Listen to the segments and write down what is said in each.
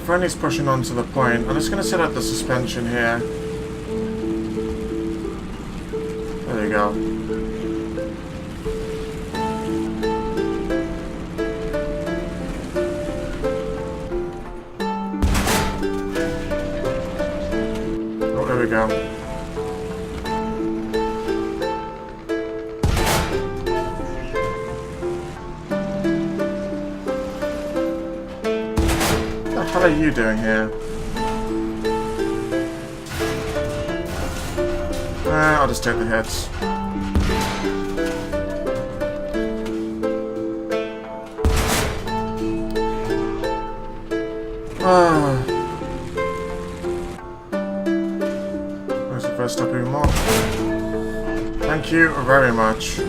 friendly's pushing on to the point. I'm just going to set up the suspension here. There you go. Oh, there we go. What are you doing here? I'll just take the hits. Where's the first step anymore? Thank you very much.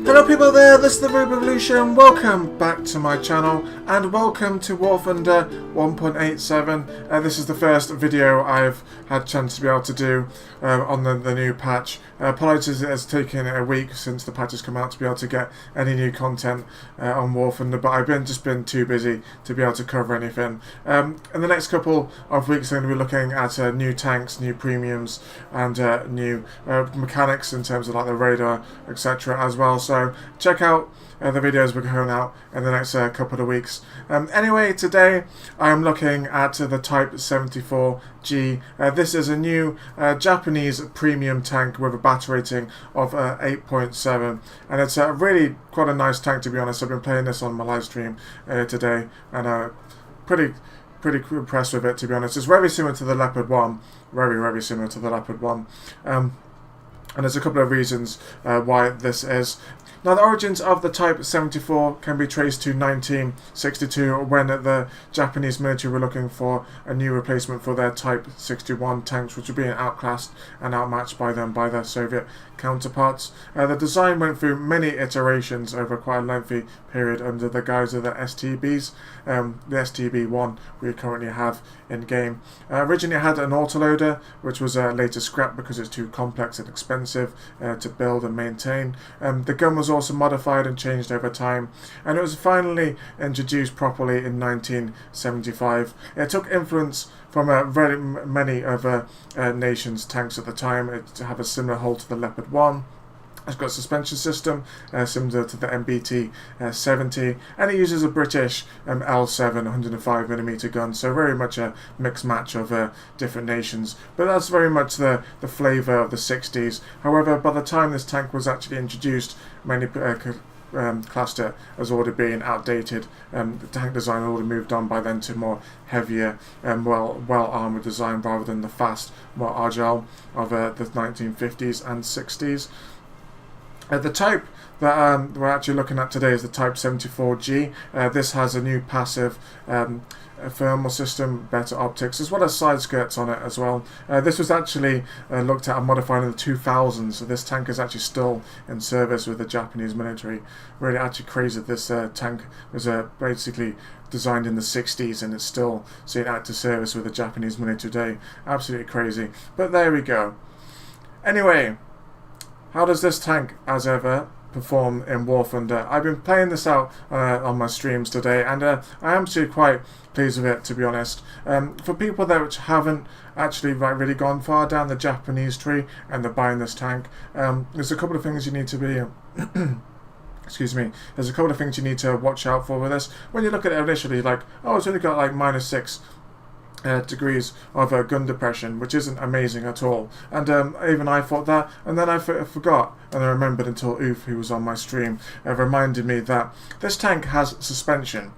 Hello people there, this is TheRubyRevolution. Welcome back to my channel and welcome to War Thunder 1.87. This is the first video I've had a chance to be able to do on the new patch. Apologies, it has taken a week since the patch has come out to be able to get any new content on War Thunder, but I've just been too busy to be able to cover anything. In the next couple of weeks I'm going to be looking at new tanks, new premiums and new mechanics in terms of like the radar, etc. as well. So check out the videos we're going out in the next couple of weeks. Anyway, today I am looking at the Type 74G. This is a new Japanese premium tank with a battle rating of 8.7, and it's really quite a nice tank, to be honest. I've been playing this on my live stream today, and pretty impressed with it, to be honest. It's very similar to the Leopard 1, very similar to the Leopard 1. And there's a couple of reasons why this is. Now, the origins of the Type 74 can be traced to 1962, when the Japanese military were looking for a new replacement for their Type 61 tanks, which were being outclassed and outmatched by their Soviet counterparts. The design went through many iterations over quite a lengthy period under the guise of the STBs, the STB-1 we currently have in game. Originally it had an autoloader, which was later scrapped because it's too complex and expensive to build and maintain. The gun was also modified and changed over time, and it was finally introduced properly in 1975. It took influence from very many other nations' tanks at the time. It had a similar hull to the Leopard 1. It's got a suspension system similar to the MBT 70, and it uses a British L7 105mm gun, so very much a mixed match of different nations. But that's very much the flavour of the 60s. However, by the time this tank was actually introduced, many classed it as already being outdated. The tank design already moved on by then to more heavier and well armoured design, rather than the fast, more agile of the 1950s and 60s. The type that we're actually looking at today is the Type 74G. This has a new passive thermal system, better optics, as well as side skirts on it as well. This was actually looked at and modified in the 2000s, so this tank is actually still in service with the Japanese military. Really actually crazy that this tank was basically designed in the 60s and it's still seen active service with the Japanese military today. Absolutely crazy. But there we go. Anyway, how does this tank, as ever, perform in War Thunder? I've been playing this out on my streams today, and I am actually quite pleased with it, to be honest. For people that which haven't actually really gone far down the Japanese tree and they're buying this tank, there's a couple of things you need to be excuse me, there's a couple of things you need to watch out for with this. When you look at it initially, like, oh, it's only got like -6 degrees of gun depression, which isn't amazing at all, and even I thought that, and then I forgot, and I remembered until Oof, who was on my stream, reminded me that this tank has suspension,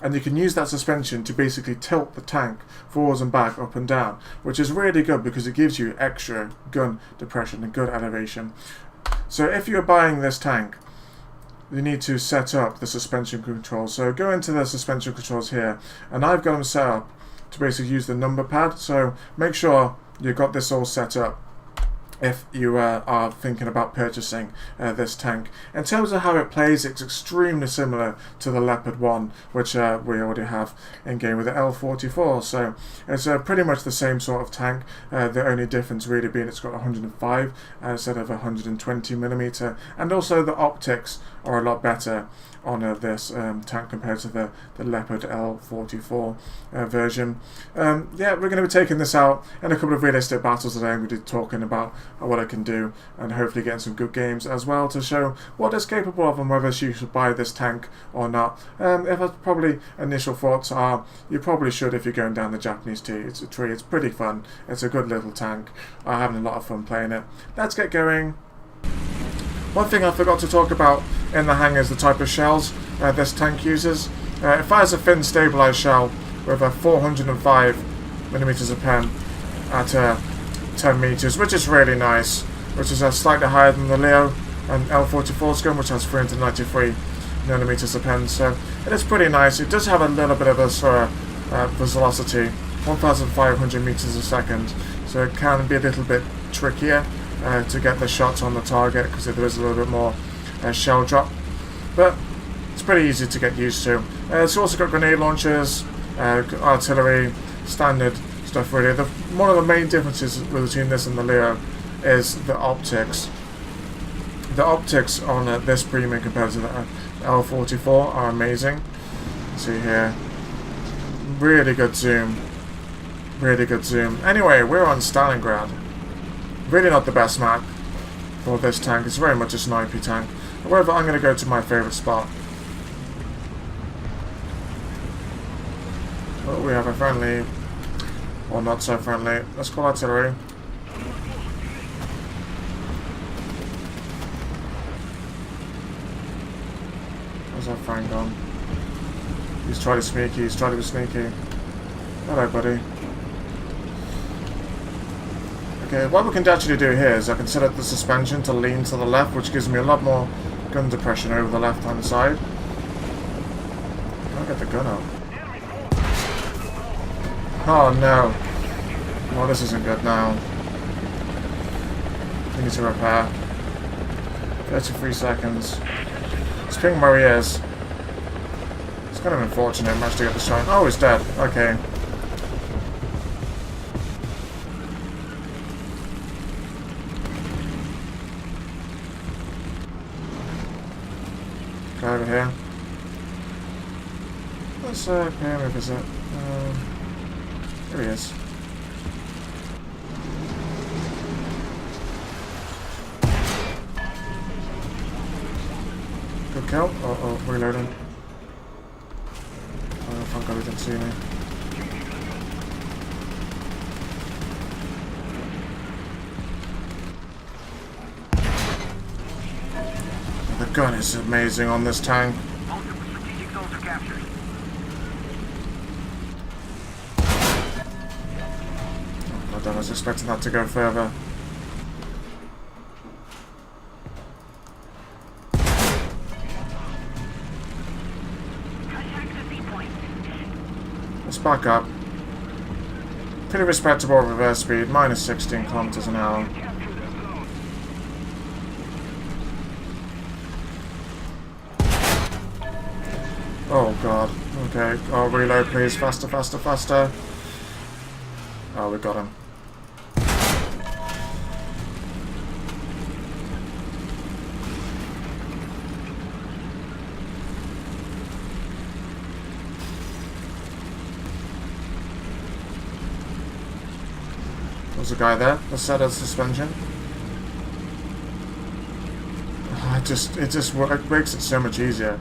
and you can use that suspension to basically tilt the tank forwards and back, up and down, which is really good because it gives you extra gun depression and good elevation. So if you're buying this tank, you need to set up the suspension controls. So go into the suspension controls here, and I've got them set up to basically use the number pad, so make sure you've got this all set up. if you are thinking about purchasing this tank. In terms of how it plays, it's extremely similar to the Leopard 1, which we already have in game with the L44, so it's pretty much the same sort of tank. The only difference really being it's got 105 instead of 120mm, and also the optics are a lot better on this tank compared to the Leopard L44 version. Yeah, we're going to be taking this out in a couple of realistic battles today. We did talking about what I can do, and hopefully getting some good games as well to show what it's capable of and whether you should buy this tank or not. If I probably initial thoughts are, you probably should if you're going down the Japanese tree. It's pretty fun. It's a good little tank. I'm having a lot of fun playing it. Let's get going. One thing I forgot to talk about in the hangar is the type of shells this tank uses. It fires a thin stabilized shell with a 405mm of pen at 10 meters, which is really nice, which is slightly higher than the Leo and L44's gun, which has 393mm of pen, so it is pretty nice. It does have a little bit of a slower velocity, 1,500 meters a second, so it can be a little bit trickier to get the shots on the target because there is a little bit more shell drop, but it's pretty easy to get used to. It's also got grenade launchers, artillery, standard stuff really. One of the main differences between this and the Leo is the optics. The optics on this premium compared to the L44 are amazing. See here, really good zoom, really good zoom. Anyway, we're on Stalingrad. Really not the best map for this tank. It's very much a snipey tank. However, I'm going to go to my favourite spot. Oh, we have a friendly, or not so friendly. Let's call artillery. Where's our friend gone? He's trying to sneaky. He's trying to be sneaky. Hello, buddy. Okay, what we can actually do here is I can set up the suspension to lean to the left, which gives me a lot more gun depression over the left-hand side. I'll get the gun up. Oh no. Oh, this isn't good now. We need to repair. 33 seconds. Let's ping where he is. It's kind of unfortunate I managed to get the shot. Oh, he's dead. Okay. Guy over here. Let's pay him a visit. Here he is. Good kill. Oh, reloading. Oh, thank God he didn't see me. The gun is amazing on this tank. Oh, I was expecting that to go further. Let's back up. Pretty respectable reverse speed, minus 16 kilometers an hour. Oh god. Okay. Oh, reload please. Faster, faster, faster. Oh, we got him. There's a guy there. Let's set a suspension. Oh, it makes it so much easier.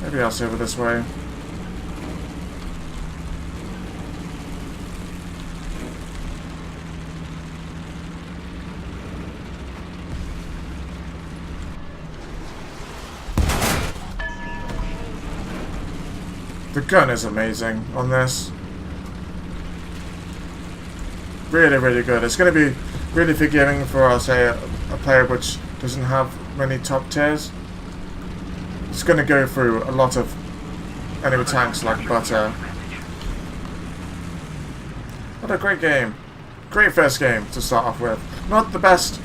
Maybe I'll see over this way. The gun is amazing on this. Really, really good. It's going to be really forgiving for, say, a player which doesn't have many top tiers. It's going to go through a lot of enemy tanks like butter. What a great game. Great first game to start off with. Not the best,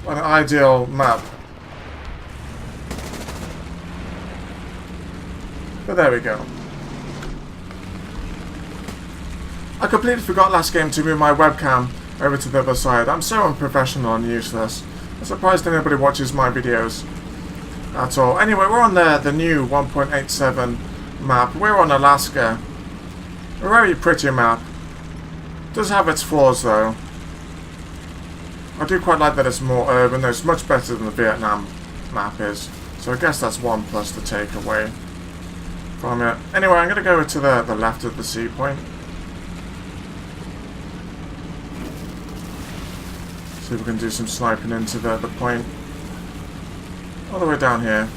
an ideal map. But there we go. I completely forgot last game to move my webcam over to the other side. I'm so unprofessional and useless. I'm surprised anybody watches my videos at all. Anyway, we're on the new 1.87 map. We're on Alaska. A very pretty map. Does have its flaws though. I do quite like that it's more urban. Though it's much better than the Vietnam map is. So I guess that's one plus to take away from it. Anyway, I'm going to go to the left of the sea point. See if we can do some sniping into the point. All the way down here.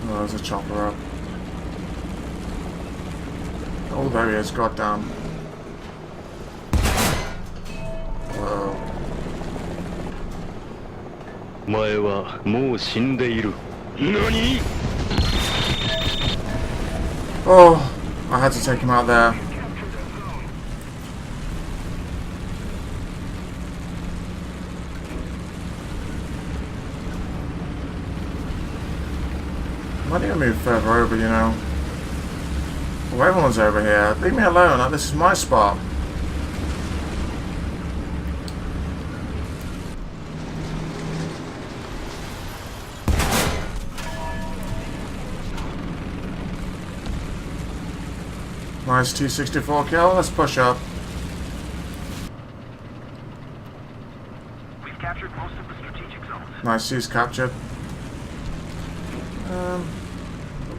Oh, there's a chopper up. Oh, there he is. Goddamn. Whoa. Oh, I had to take him out there. Why do you move further over, you know? Well, everyone's over here. Leave me alone. This is my spot. Nice 264 kill. Let's push up. We've captured most of the strategic zones. Nice, he's captured.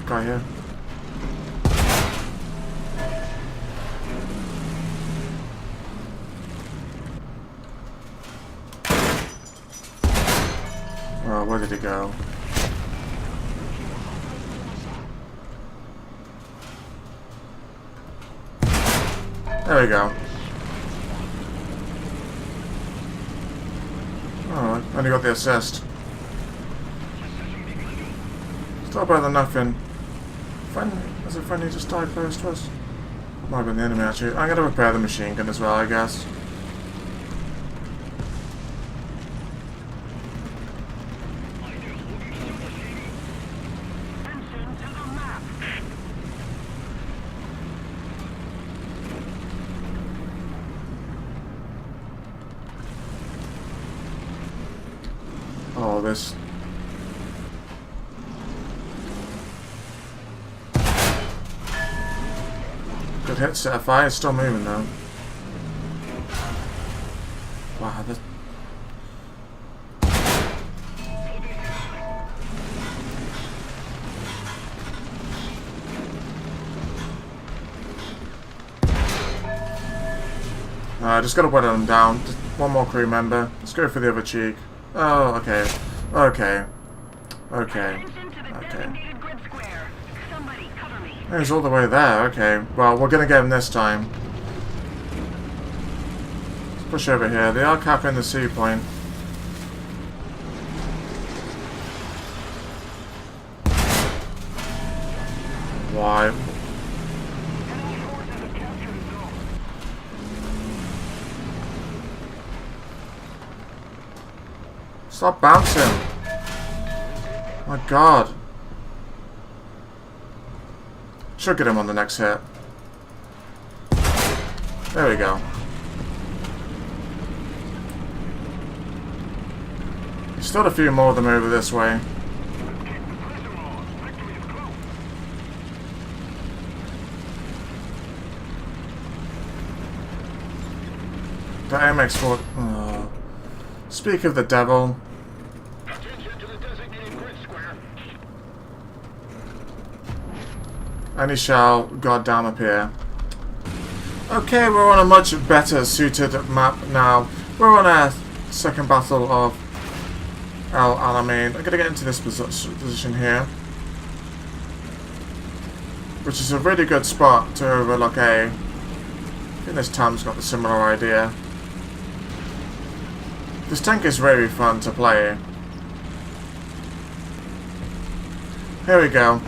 Guy here. Oh, where did he go? There we go. Oh, I only got the assist. Still better than nothing. There's a friend who just died close to us. Might have been the enemy actually. I'm going to repair the machine gun as well, I guess. Oh, this. Good hit, set of fire. It's still moving though. Wow, this. I just gotta whittle them down. Just one more crew member. Let's go for the other cheek. Oh, okay. Okay. Okay. Okay. He's all the way there. Okay. Well, we're gonna get him this time. Let's push over here. They are capping the sea point. Why? Stop bouncing. My God. Should get him on the next hit. There we go. Still a few more of them over this way. The MX-4. Oh. Speak of the devil. And he shall goddamn appear. Okay, we're on a much better suited map now. We're on a second battle of El Alamein. I'm going to get into this position here, which is a really good spot to overlook A. I think this Tam's got the similar idea. This tank is really fun to play. Here we go.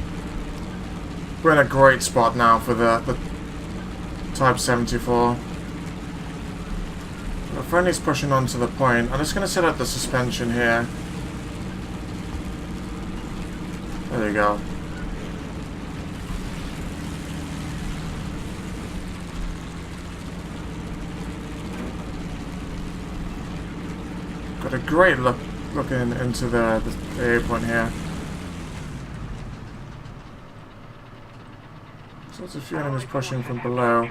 We're in a great spot now for the Type 74. The friendly's pushing on to the point. I'm just going to set up the suspension here. There you go. Got a great look looking into the airplane here. So there's a few enemies pushing from below.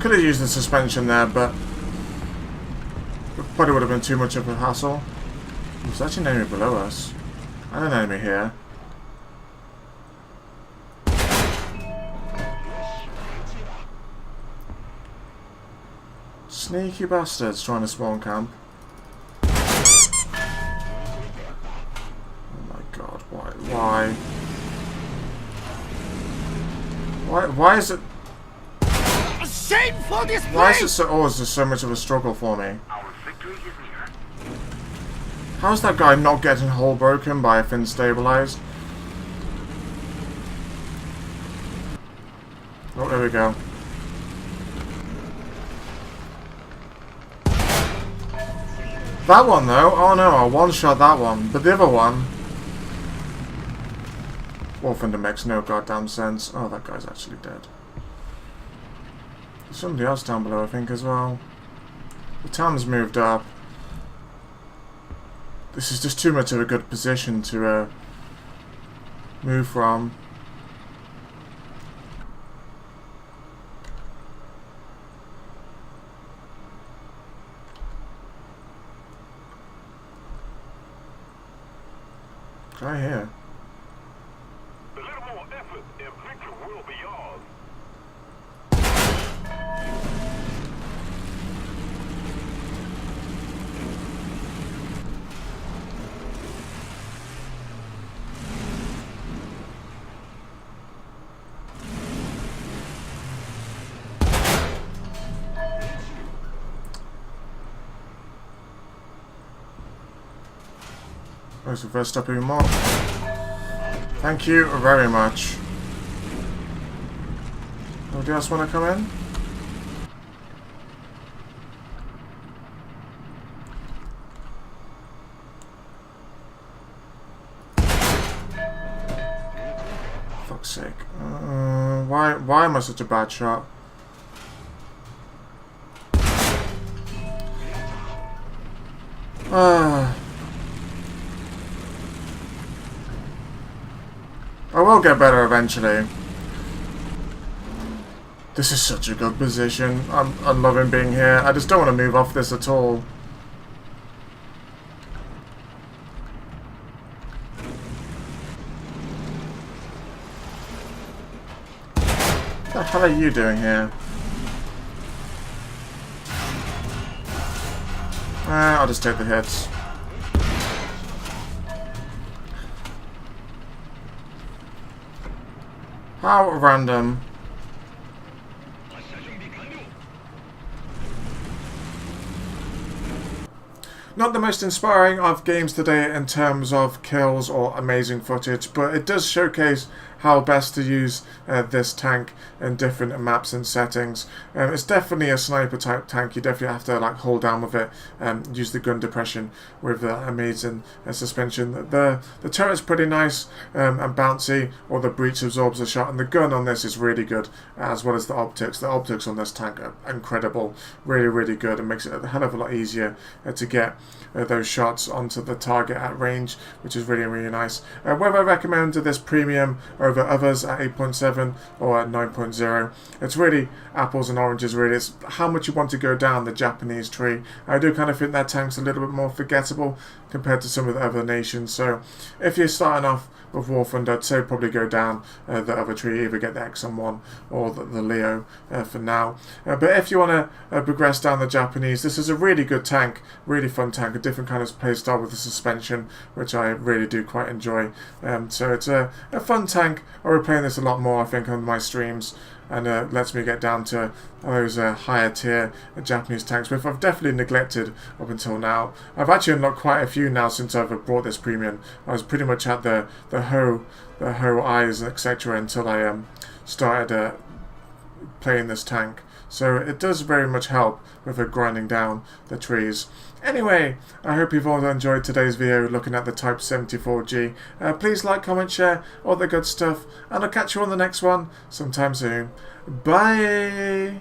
Could have used the suspension there, but it probably would have been too much of a hassle. There's actually an enemy below us. And an enemy here. Sneaky bastards trying to spawn camp. Oh my god, why? Why is it... A shameful display! Why is it so... Oh, is there so much of a struggle for me? Our victory is near. How's that guy not getting hull broken by a fin stabilized? Oh, there we go. That one though, oh no, I one-shot that one, but the other one... Warfinder makes no goddamn sense. Oh, that guy's actually dead. There's somebody else down below, I think, as well. The town's moved up. This is just too much of a good position to move from. Guy here. A little more effort and victory will be yours. Let's reverse up even more. Thank you very much. Nobody else want to come in? Fuck's sake. Why am I such a bad shot? I will get better eventually. This is such a good position. I'm loving being here. I just don't want to move off this at all. What the hell are you doing here? I'll just take the hits. How random. Not the most inspiring of games today in terms of kills or amazing footage, but it does showcase how best to use this tank in different maps and settings. It's definitely a sniper type tank. You definitely have to like hold down with it and use the gun depression with the amazing suspension. The turret's pretty nice and bouncy, or the breach absorbs the shot, and the gun on this is really good, as well as the optics. The optics on this tank are incredible, really good, and makes it a hell of a lot easier to get those shots onto the target at range, which is really nice. Whether I recommend this premium over others at 8.7 or at 9.0, it's really apples and oranges really. It's how much you want to go down the Japanese tree. I do kind of think that tank's a little bit more forgettable compared to some of the other nations, so if you're starting off with War Thunder, I'd say probably go down the other tree, either get the Exxon-1 or the Leo for now. But if you want to progress down the Japanese, this is a really good tank, really fun tank, a different kind of playstyle with the suspension, which I really do quite enjoy. So it's a fun tank tank. I'll be playing this a lot more, I think, on my streams, and lets me get down to those higher tier Japanese tanks, which I've definitely neglected up until now. I've actually unlocked quite a few now since I've brought this premium. I was pretty much at the Ho eyes, etc. until I started playing this tank. So it does very much help with grinding down the trees. Anyway, I hope you've all enjoyed today's video looking at the Type 74G. Please like, comment, share, all the good stuff, and I'll catch you on the next one sometime soon. Bye!